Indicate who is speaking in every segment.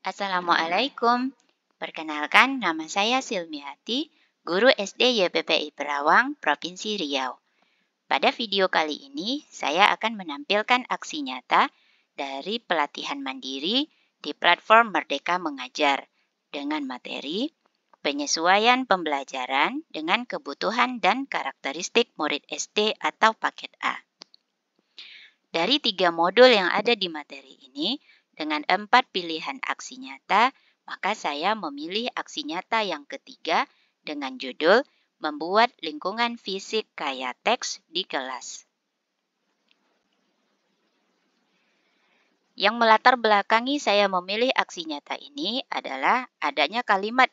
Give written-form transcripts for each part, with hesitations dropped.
Speaker 1: Assalamualaikum. Perkenalkan, nama saya Silmiati, guru SD YPPI Perawang, Provinsi Riau. Pada video kali ini, saya akan menampilkan aksi nyata dari pelatihan mandiri di platform Merdeka Mengajar dengan materi penyesuaian pembelajaran dengan kebutuhan dan karakteristik murid SD atau paket A. Dari 3 modul yang ada di materi ini, dengan 4 pilihan aksi nyata, maka saya memilih aksi nyata yang ketiga dengan judul membuat lingkungan fisik kaya teks di kelas. Yang melatar belakangi saya memilih aksi nyata ini adalah adanya kalimat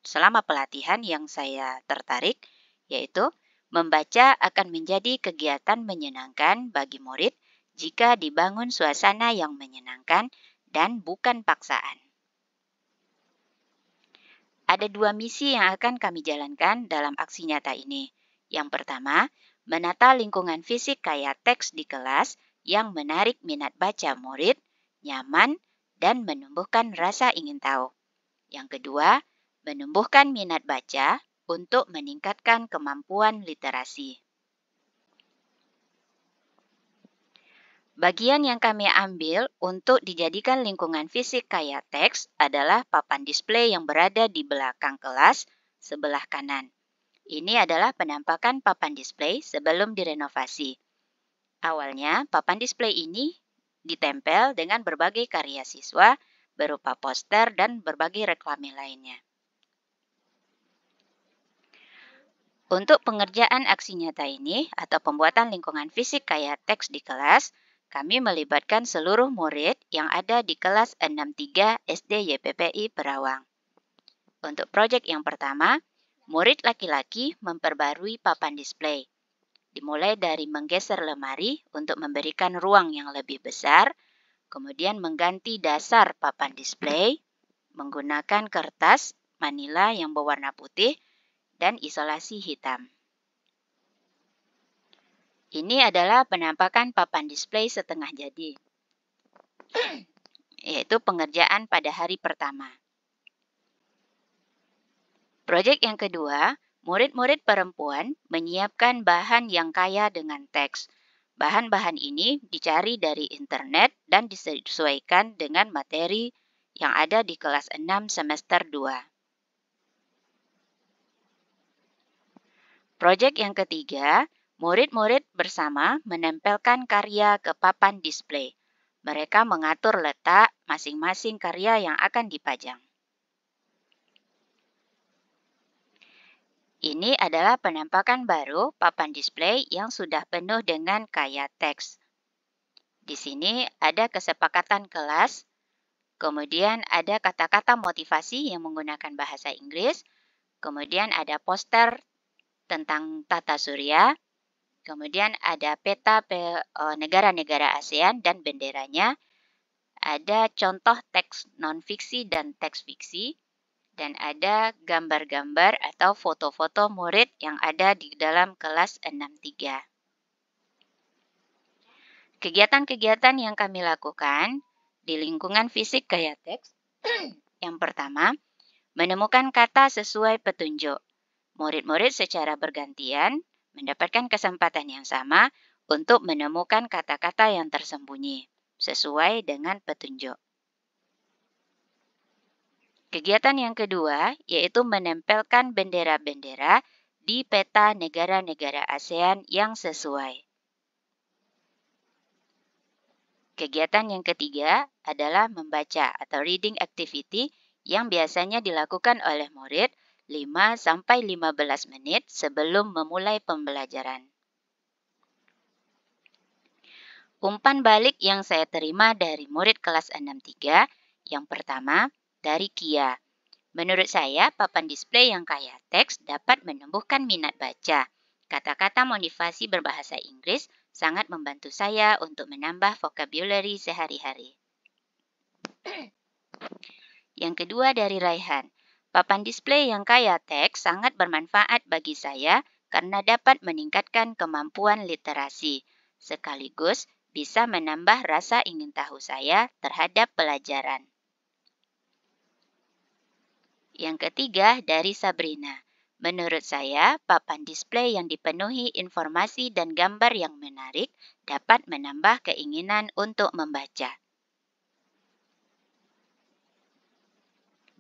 Speaker 1: selama pelatihan yang saya tertarik, yaitu membaca akan menjadi kegiatan menyenangkan bagi murid jika dibangun suasana yang menyenangkan dan bukan paksaan. Ada 2 misi yang akan kami jalankan dalam aksi nyata ini. Yang pertama, menata lingkungan fisik kaya teks di kelas yang menarik minat baca murid, nyaman, dan menumbuhkan rasa ingin tahu. Yang kedua, menumbuhkan minat baca untuk meningkatkan kemampuan literasi. Bagian yang kami ambil untuk dijadikan lingkungan fisik kaya teks adalah papan display yang berada di belakang kelas sebelah kanan. Ini adalah penampakan papan display sebelum direnovasi. Awalnya, papan display ini ditempel dengan berbagai karya siswa berupa poster dan berbagai reklame lainnya. Untuk pengerjaan aksi nyata ini atau pembuatan lingkungan fisik kaya teks di kelas, kami melibatkan seluruh murid yang ada di kelas 63 SD YPPI Perawang. Untuk proyek yang pertama, murid laki-laki memperbarui papan display. Dimulai dari menggeser lemari untuk memberikan ruang yang lebih besar, kemudian mengganti dasar papan display menggunakan kertas manila yang berwarna putih dan isolasi hitam. Ini adalah penampakan papan display setengah jadi, yaitu pengerjaan pada hari pertama. Proyek yang kedua, murid-murid perempuan menyiapkan bahan yang kaya dengan teks. Bahan-bahan ini dicari dari internet dan disesuaikan dengan materi yang ada di kelas 6 semester 2. Proyek yang ketiga, murid-murid bersama menempelkan karya ke papan display. Mereka mengatur letak masing-masing karya yang akan dipajang. Ini adalah penampakan baru papan display yang sudah penuh dengan kaya teks. Di sini ada kesepakatan kelas, kemudian ada kata-kata motivasi yang menggunakan bahasa Inggris, kemudian ada poster tentang tata surya, kemudian ada peta negara-negara ASEAN dan benderanya, ada contoh teks non-fiksi dan teks fiksi, dan ada gambar-gambar atau foto-foto murid yang ada di dalam kelas 63. Kegiatan-kegiatan yang kami lakukan di lingkungan fisik kaya teks, yang pertama, menemukan kata sesuai petunjuk. Murid-murid secara bergantian mendapatkan kesempatan yang sama untuk menemukan kata-kata yang tersembunyi sesuai dengan petunjuk. Kegiatan yang kedua yaitu menempelkan bendera-bendera di peta negara-negara ASEAN yang sesuai. Kegiatan yang ketiga adalah membaca atau reading activity yang biasanya dilakukan oleh murid 5-15 menit sebelum memulai pembelajaran. Umpan balik yang saya terima dari murid kelas 63, yang pertama dari Kia. Menurut saya, papan display yang kaya teks dapat menumbuhkan minat baca. Kata-kata motivasi berbahasa Inggris sangat membantu saya untuk menambah vocabulary sehari-hari. Yang kedua dari Raihan. Papan display yang kaya teks sangat bermanfaat bagi saya karena dapat meningkatkan kemampuan literasi, sekaligus bisa menambah rasa ingin tahu saya terhadap pelajaran. Yang ketiga dari Sabrina. Menurut saya, papan display yang dipenuhi informasi dan gambar yang menarik dapat menambah keinginan untuk membaca.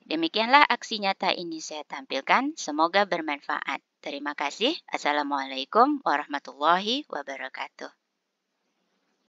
Speaker 1: Demikianlah aksi nyata ini saya tampilkan. Semoga bermanfaat. Terima kasih. Assalamualaikum warahmatullahi wabarakatuh.